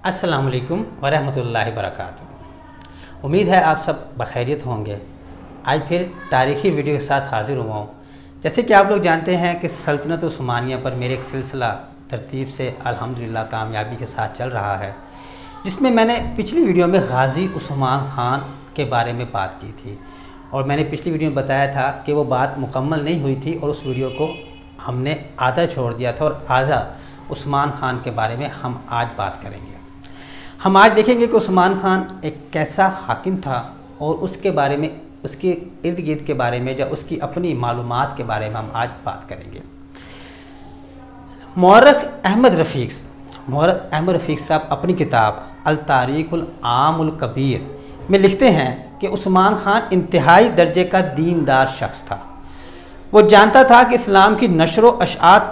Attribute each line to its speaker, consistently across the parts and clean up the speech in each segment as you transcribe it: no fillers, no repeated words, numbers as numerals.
Speaker 1: अस्सलाम वालेकुम वरहमतुल्लाहि वबरकातुहू। उम्मीद है आप सब बखैरियत होंगे। आज फिर तारीख़ी वीडियो के साथ हाज़िर हुआ हूँ। जैसे कि आप लोग जानते हैं कि सल्तनत उस्मानिया पर मेरे एक सिलसिला तरतीब से अल्हम्दुलिल्लाह कामयाबी के साथ चल रहा है, जिसमें मैंने पिछली वीडियो में गाज़ी उस्मान ख़ान के बारे में बात की थी और मैंने पिछली वीडियो में बताया था कि वो बात मुकम्मल नहीं हुई थी और उस वीडियो को हमने आधा छोड़ दिया था और आधा उस्मान ख़ान के बारे में हम आज बात करेंगे। हम आज देखेंगे कि उस्मान ख़ान एक कैसा हाकिम था और उसके बारे में, उसके इर्द गिर्द के बारे में या उसकी अपनी मालूमात के बारे में हम आज बात करेंगे। मौरख़ अहमद रफ़ीक़ साहब अपनी किताब अल तारीख़ुल आमुल कबीर में लिखते हैं कि उस्मान ख़ान इंतहाई दर्जे का दीनदार शख्स था। वो जानता था कि इस्लाम की नशर व अशाअत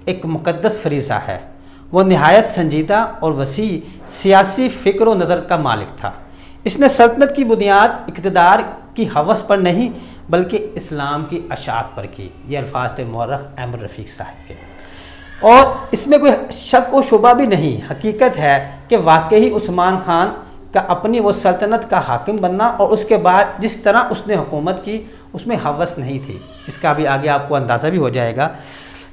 Speaker 1: एक मुक़द्दस फ़रीज़ा है। वो नहायत संजीदा और वसी सियासी फ़िक्र व नज़र का मालिक था। इसने सल्तनत की बुनियाद इक़्तिदार की हवस पर नहीं बल्कि इस्लाम की अशाअत पर की। ये अल्फाज थे मौरख़ अहमद रफ़ीक़ साहब के और इसमें कोई शक व शुबा भी नहीं। हकीकत है कि वाकई उस्मान ख़ान का अपनी वो सल्तनत का हाकिम बनना और उसके बाद जिस तरह उसने हुकूमत की उसमें हवस नहीं थी। इसका भी आगे आपको अंदाज़ा भी हो जाएगा।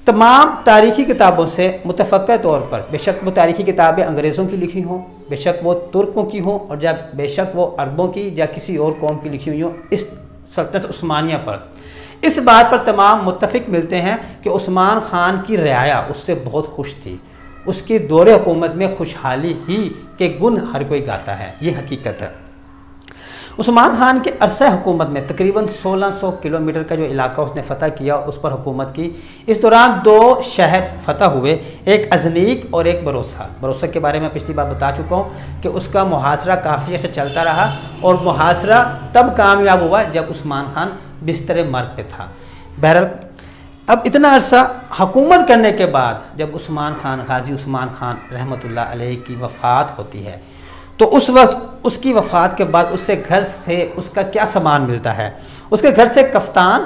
Speaker 1: तमाम तारीख़ी किताबों से मुतफ़क्क़ा तौर पर, बेशक वो तारीख़ी किताबें अंग्रेज़ों की लिखी हों, बेशक वो तुर्कों की हों और जब बेशक वो अरबों की या किसी और कौम की लिखी हुई हों, इस सल्तनत उस्मानिया पर इस बात पर तमाम मुत्तफ़िक़ मिलते हैं कि उस्मान ख़ान की रियाया उससे बहुत खुश थी। उसकी दौरे हुकूमत में खुशहाली ही के गुण हर कोई गाता है। ये हकीकत है। उस्मान ख़ान के अरसा हुकूमत में तकरीबन 1600 किलोमीटर का जो इलाका उसने फ़तह किया, उस पर हुकूमत की। इस दौरान 2 शहर फ़तह हुए, एक अजनीक और एक बरोसा के बारे में पिछली बार बता चुका हूँ कि उसका मुहासरा काफ़ी अर्सा चलता रहा और मुहासरा तब कामयाब हुआ जब उस्मान ख़ान बिस्तर मर्ग पे था। बहरहाल अब इतना अरसा हुकूमत करने के बाद जब उस्मान ख़ान, गाज़ी उस्मान ख़ान रहमतुल्लाह अलैह की वफ़ात होती है, तो उस वक्त उसकी वफ़ात के बाद उससे घर से उसका क्या सामान मिलता है? उसके घर से कफ्तान,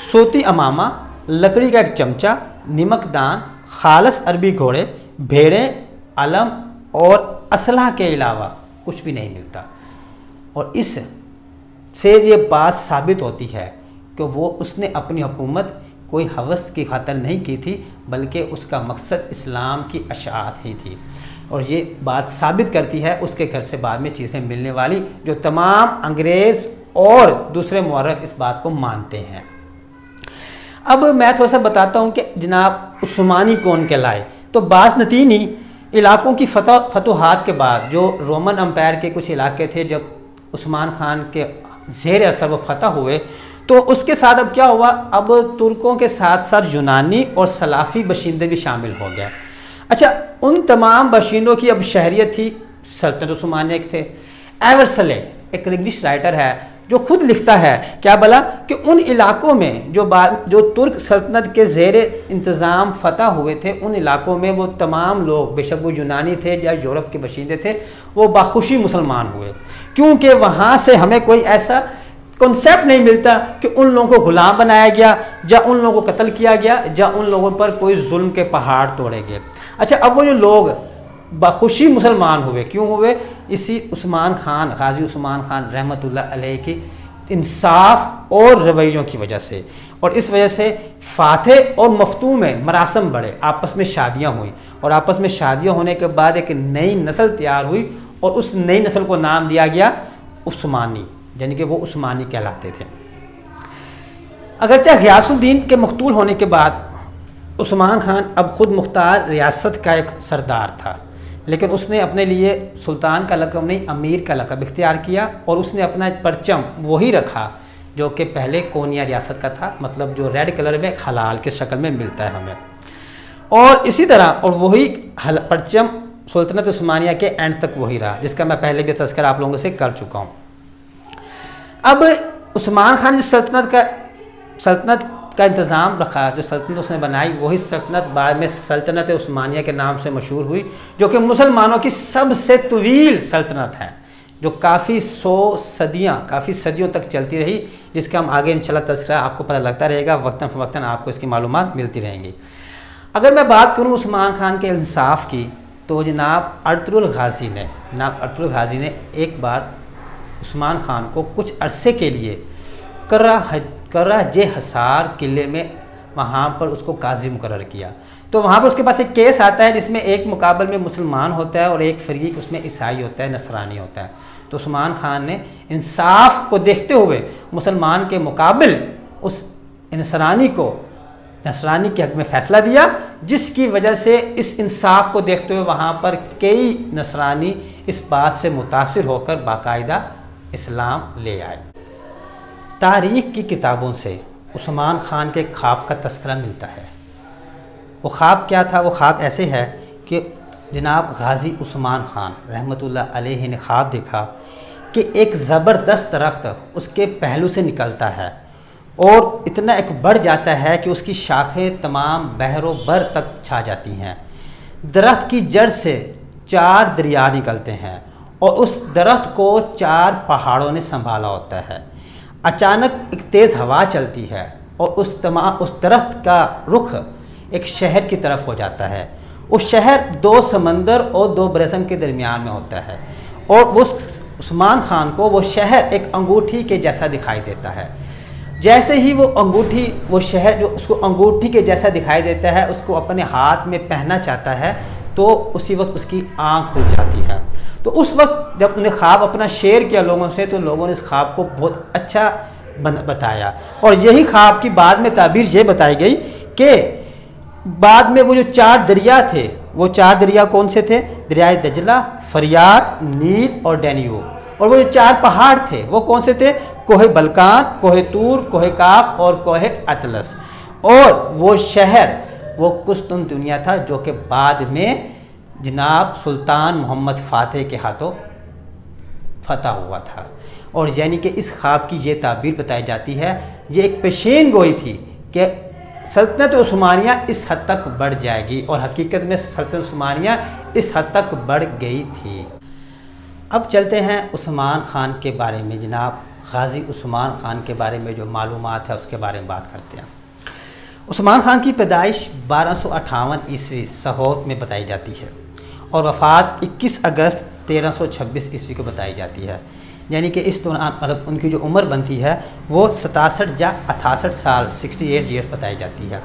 Speaker 1: सूती अमामा, लकड़ी का एक चमचा, नमकदान, खालस अरबी घोड़े, भेड़ें, अलम और असलहा के अलावा कुछ भी नहीं मिलता। और इस से ये बात साबित होती है कि वो उसने अपनी हुकूमत कोई हवस की खातिर नहीं की थी बल्कि उसका मकसद इस्लाम की अशाअत ही थी। और ये बात साबित करती है उसके घर से बाद में चीज़ें मिलने वाली, जो तमाम अंग्रेज़ और दूसरे मौरख़ इस बात को मानते हैं। अब मैं थोड़ा सा बताता हूँ कि जनाब उस्मानी कौन कहलाए। तो बाज़नतीनी इलाकों की फतुहात के बाद जो रोमन अम्पायर के कुछ इलाके थे, जब उस्मान ख़ान के ज़ेर असर वो फ़तह हुए, तो उसके साथ अब क्या हुआ, अब तुर्कों के साथ साथ यूनानी और सलाफ़ी बशिंदे भी शामिल हो गए। अच्छा, उन तमाम बाशिंदों की अब शहरियत थी सल्तनत उस्मानिया के थे। एवर्सले एक इंग्लिश राइटर है जो खुद लिखता है क्या भला कि उन इलाकों में जो तुर्क सल्तनत के ज़ेर इंतज़ाम फ़तह हुए थे, उन इलाकों में वो तमाम लोग, बेशक वो यूनानी थे या यूरोप के बाशिंदे थे, वो बाखुशी मुसलमान हुए, क्योंकि वहाँ से हमें कोई ऐसा कॉन्सेप्ट नहीं मिलता कि उन लोगों को गुलाम बनाया गया या उन लोगों को कत्ल किया गया या उन लोगों पर कोई जुल्म के पहाड़ तोड़े गए। अच्छा, अब वो जो लोग बखुशी मुसलमान हुए, क्यों हुए? इसी उस्मान ख़ान, गाज़ी उस्मान ख़ान रहमतुल्लाह अलैह की इंसाफ और रवैयों की वजह से। और इस वजह से फातह और मफ्तू में मरासम बढ़े, आपस में शादियाँ हुई और आपस में शादियाँ होने के बाद एक नई नस्ल तैयार हुई और उस नई नस्ल को नाम दिया गया उस्मानी, यानी कि वो उस्मानी कहलाते थे। अगरचे ग़ियासुद्दीन के मकतूल होने के बाद उस्मान ख़ान अब ख़ुद मुख्तार रियासत का एक सरदार था, लेकिन उसने अपने लिए सुल्तान का लक़ब नहीं, अमीर का लक़ब इख्तियार किया और उसने अपना परचम वही रखा जो कि पहले कोनिया रियासत का था, मतलब जो रेड कलर में हलाल के शक्ल में मिलता है हमें। और इसी तरह और वही परचम सुल्तनत उस्मानिया के एंड तक वही रहा, जिसका मैं पहले भी तज़किरा आप लोगों से कर चुका हूँ। अब उस्मान ख़ान जिस सल्तनत का इंतज़ाम रखा, जो सल्तनत उसने बनाई, वही सल्तनत बाद में सल्तनत उस्मानिया के नाम से मशहूर हुई, जो कि मुसलमानों की सबसे तवील सल्तनत है, जो काफ़ी सदियों तक चलती रही, जिसका हम आगे इंशाल्लाह तज़किरा आपको पता लगता रहेगा, वक्तन फ़वक्तन आपको इसकी मालूमात मिलती रहेंगी। अगर मैं बात करूँ उस्मान ख़ान के इंसाफ की, तो जनाब अर्तुगरुल गाज़ी ने एक बार उस्मान खान को कुछ अरसे के लिए कर्रा जे हसार किले में वहाँ पर उसको काजी मुकर्रर किया। तो वहाँ पर उसके पास एक केस आता है जिसमें एक मुकाबले में मुसलमान होता है और एक फरीक उसमें ईसाई होता है, नसरानी होता है। तो उस्मान खान ने इंसाफ को देखते हुए मुसलमान के मुकाबिल उस नसरानी के हक़ में फ़ैसला दिया, जिसकी वजह से इस इंसाफ को देखते हुए वहाँ पर कई नसरानी इस बात से मुतासिर होकर बाकायदा इस्लाम ले आए। तारीख़ की किताबों से उस्मान खान के ख्वाब का तस्करा मिलता है। वो ख्वाब क्या था? वो ख्वाब ऐसे है कि जनाब गाज़ी उस्मान खान रहमतुल्लाह अलैहि ने ख्वाब देखा कि एक ज़बरदस्त दरख्त उसके पहलू से निकलता है और इतना एक बढ़ जाता है कि उसकी शाखें तमाम बहरो बर तक छा जाती हैं। दरख्त की जड़ से 4 दरिया निकलते हैं और उस दरख्त को 4 पहाड़ों ने संभाला होता है। अचानक एक तेज़ हवा चलती है और उस दरख्त का रुख एक शहर की तरफ हो जाता है। उस शहर 2 समंदर और 2 बरसम के दरमियान में होता है और उस्मान खान को वो शहर एक अंगूठी के जैसा दिखाई देता है। जैसे ही वो शहर जो उसको अंगूठी के जैसा दिखाई देता है, उसको अपने हाथ में पहनना चाहता है, तो उसी वक्त उसकी आँख खुल जाती है। तो उस वक्त जब उन्हें ख्वाब अपना शेयर किया लोगों से, तो लोगों ने इस ख्वाब को बहुत अच्छा बताया और यही ख्वाब की बाद में ताबीर ये बताई गई कि बाद में वो जो 4 दरिया थे, वो 4 दरिया कौन से थे? दरियाए दजला, फरियाद, नील और डैन्यूब। और वो जो 4 पहाड़ थे वो कौन से थे? कोहे बलकान, कोहे तूर, कोहे काफ और कोहे अतलस। और वो शहर वो कुस्तुनतुनिया था, जो कि बाद में जनाब सुल्तान मोहम्मद फ़ातिह के हाथों फतह हुआ था। और यानी कि इस ख्वाब की ये ताबीर बताई जाती है, ये एक पेशेन गोई थी कि सल्तनत उस्मानिया इस हद तक बढ़ जाएगी और हकीकत में सल्तनत उस्मानिया इस हद तक बढ़ गई थी। अब चलते हैं उस्मान खान के बारे में। जनाब गाज़ी उस्मान खान के बारे में जो मालूमात है उसके बारे में बात करते हैं। उस्मान खान की पैदाइश 1258 ईस्वी सहोत में बताई जाती है और वफ़ात 21 अगस्त 1326 ईस्वी को बताई जाती है। यानी कि इस दौरान मतलब उनकी जो उम्र बनती है वो 67 या 68 साल 68 ईयर्स बताई जाती है।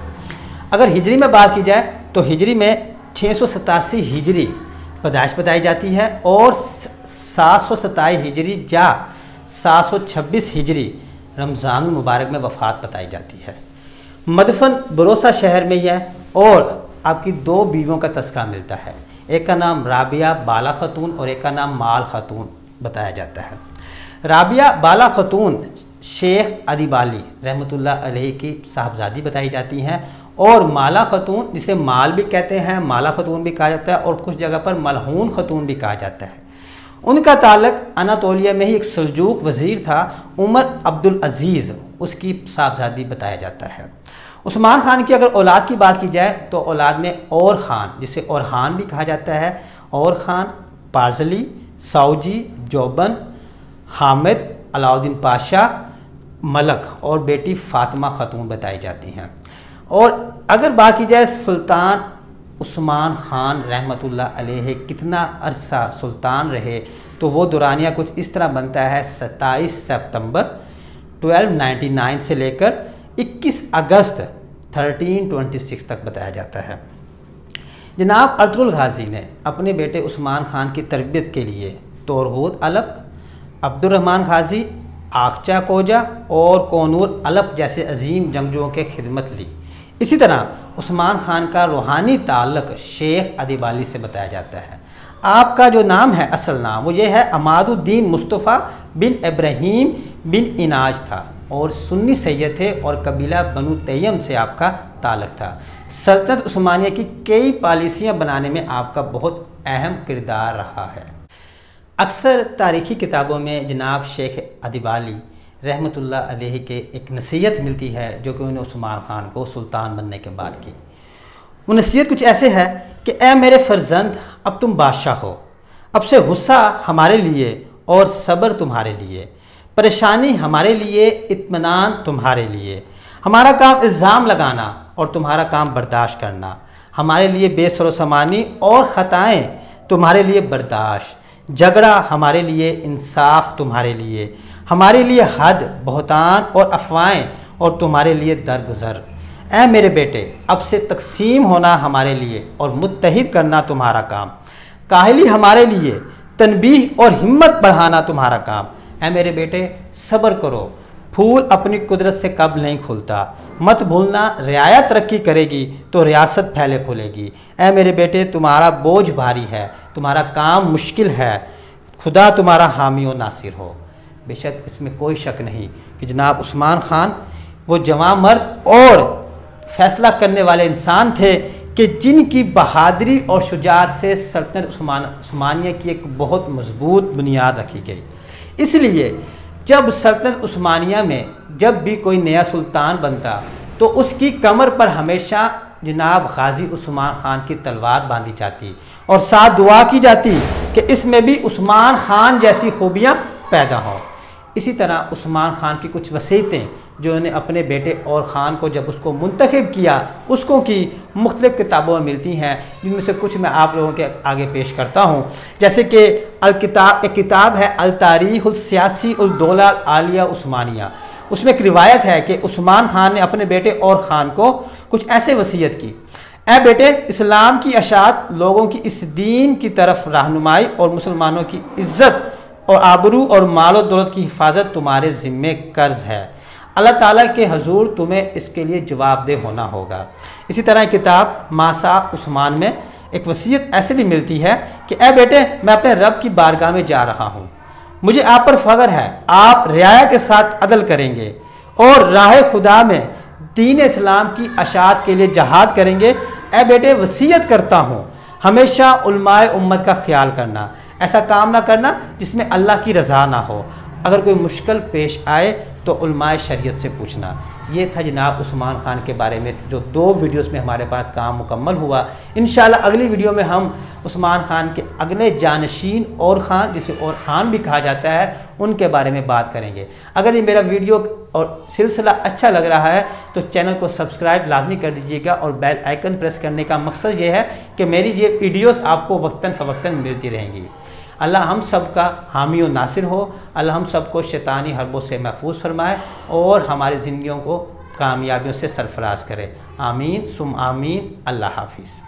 Speaker 1: अगर हिजरी में बात की जाए तो हिजरी में 687 हिजरी पैदाइश बताई जाती है और 727 हिजरी या 726 हिजरी रमज़ान मुबारक में वफ़ात बताई जाती है। मदफन बरोसा शहर में ही है और आपकी 2 बीवियों का तस्करा मिलता है। एक का नाम राबिया बाला खतून और एक का नाम माल खतून बताया जाता है। राबिया बाला खतून शेख अदिबाली रहमतुल्लाह अलैहि की साहबजादी बताई जाती हैं और माला खतून, जिसे माल भी कहते हैं, माला खतून भी कहा जाता है और कुछ जगह पर मलहून खतून भी कहा जाता है। उनका ताल्लुक अनातोलिया में ही एक सल्जूक वज़ीर था उमर अब्दुल अज़ीज़, उसकी साहबजादी बताया जाता है। उस्मान खान की अगर औलाद की बात की जाए तो औलाद में और ख़ान, जिसे औरहान भी कहा जाता है, और ख़ान, पारजली, साउजी, जोबन, हामिद, अलाउद्दीन पाशा, मलक और बेटी फ़ातिमा ख़तून बताई जाती हैं। और अगर बात की जाए सुल्तान उस्मान खान रहमतुल्लाह अलैहि कितना अरसा सुल्तान रहे, तो वो दुरानिया कुछ इस तरह बनता है 27 सितंबर 1299 से लेकर 21 अगस्त 1326 तक बताया जाता है। जनाब अर्तुगरुल गाज़ी ने अपने बेटे उस्मान खान की तरबियत के लिए तोरहूद अलप, अब्दुर्रहमान गाज़ी, आकचा कोजा और कोनूर अलप जैसे अजीम जंगजुओं के खिदमत ली। इसी तरह उस्मान खान का रूहानी ताल्लुक़ शेख अदिबाली से बताया जाता है। आपका जो नाम है, असल नाम, वो ये है अमादुद्दीन मुस्तफ़ा बिन इब्राहीम बिन इनाज था और सुन्नी सैयद थे और कबीला बनु तैयम से आपका ताल्लुक़ था। सल्तनत उस्मानिया की कई पॉलिसियाँ बनाने में आपका बहुत अहम किरदार रहा है। अक्सर तारीख़ी किताबों में जनाब शेख अदिबाली रहमतुल्लाह अलैहि के एक नसीहत मिलती है जो कि उन्होंने उस्मान खान को सुल्तान बनने के बाद की। वो नसीहत कुछ ऐसे है कि ए मेरे फ़र्जंद, अब तुम बादशाह हो, अब से गुस्सा हमारे लिए और सब्र तुम्हारे लिए, परेशानी हमारे लिए, इत्मीनान तुम्हारे लिए। हमारा काम इल्ज़ाम लगाना और तुम्हारा काम बर्दाश्त करना। हमारे लिए बेसरोसामानी और ख़ताएँ तुम्हारे लिए बर्दाश्त, झगड़ा हमारे लिए इंसाफ तुम्हारे लिए, हमारे लिए हद, बहतान और अफवाहें और तुम्हारे लिए दरगुजर। ऐ मेरे बेटे, अब से तकसीम होना हमारे लिए और मुत्तहिद करना तुम्हारा काम, काहली हमारे लिए, तनबीह और हिम्मत बढ़ाना तुम्हारा काम। ऐ मेरे बेटे, सब्र करो, फूल अपनी कुदरत से कब नहीं खुलता। मत भूलना, रियाया तरक्की करेगी तो रियासत फैले फूलेगी। ऐ मेरे बेटे, तुम्हारा बोझ भारी है, तुम्हारा काम मुश्किल है, खुदा तुम्हारा हामी और नासिर हो। बेशक इसमें कोई शक नहीं कि जनाब उस्मान ख़ान वो जवान मर्द और फैसला करने वाले इंसान थे कि जिनकी बहादुरी और शुजाअत से सल्तनत उस्मानिया की एक बहुत मजबूत बुनियाद रखी गई। इसलिए जब सल्तनत उस्मानिया में जब भी कोई नया सुल्तान बनता तो उसकी कमर पर हमेशा जनाब गाजी उस्मान ख़ान की तलवार बांधी जाती और साथ दुआ की जाती कि इसमें भी उस्मान ख़ान जैसी खूबियाँ पैदा हों। इसी तरह उस्मान ख़ान की कुछ वसीयतें जो उन्हें अपने बेटे और ख़ान को जब उसको मुंतखब किया उसको की मुख्तलिफ़ किताबों में मिलती हैं, जिनमें से कुछ मैं आप लोगों के आगे पेश करता हूँ। जैसे कि एक किताब है अल तारीख़ुल सियासी उल दौला आलिया उस्मानिया। उसमें एक रिवायत है कि उस्मान ख़ान ने अपने बेटे और ख़ान को कुछ ऐसे वसीयत की, ऐ बेटे, इस्लाम की अशात, लोगों की इस दीन की तरफ रहनुमाई और मुसलमानों की इज़्ज़त और आबरू और मालो दौलत की हिफाजत तुम्हारे ज़िम्मे कर्ज़ है। अल्लाह ताला के हजूर तुम्हें इसके लिए जवाबदेह होना होगा। इसी तरह किताब मासा उस्मान में एक वसीयत ऐसे भी मिलती है कि ऐ बेटे, मैं अपने रब की बारगाह में जा रहा हूँ, मुझे आप पर फ़ख्र है, आप रियाया के साथ अदल करेंगे और राह खुदा में दीन इस्लाम की अशात के लिए जहाद करेंगे। ऐ बेटे, वसीयत करता हूँ हमेशा उलमाए उम्मत का ख्याल करना, ऐसा काम ना करना जिसमें अल्लाह की रज़ा ना हो। अगर कोई मुश्किल पेश आए तो उलमाए शरीयत से पूछना। ये था जनाब उस्मान ख़ान के बारे में जो 2 वीडियोस में हमारे पास काम मुकम्मल हुआ। इंशाल्लाह अगली वीडियो में हम उस्मान ख़ान के अगले जानशीन और ख़ान, जिसे और ख़ान भी कहा जाता है, उनके बारे में बात करेंगे। अगर ये मेरा वीडियो और सिलसिला अच्छा लग रहा है तो चैनल को सब्सक्राइब लाजमी कर दीजिएगा और बेल आइकन प्रेस करने का मकसद ये है कि मेरी ये वीडियोस आपको वक्तन फ़वक्तन मिलती रहेंगी। अल्लाह हम सब का हामी और नासिर हो। अल्लाह हम सब को शैतानी हरबों से महफूज फरमाए और हमारी ज़िंदगियों को कामयाबियों से सरफराज करे। आमीन सुम आमीन। अल्लाह हाफिज़।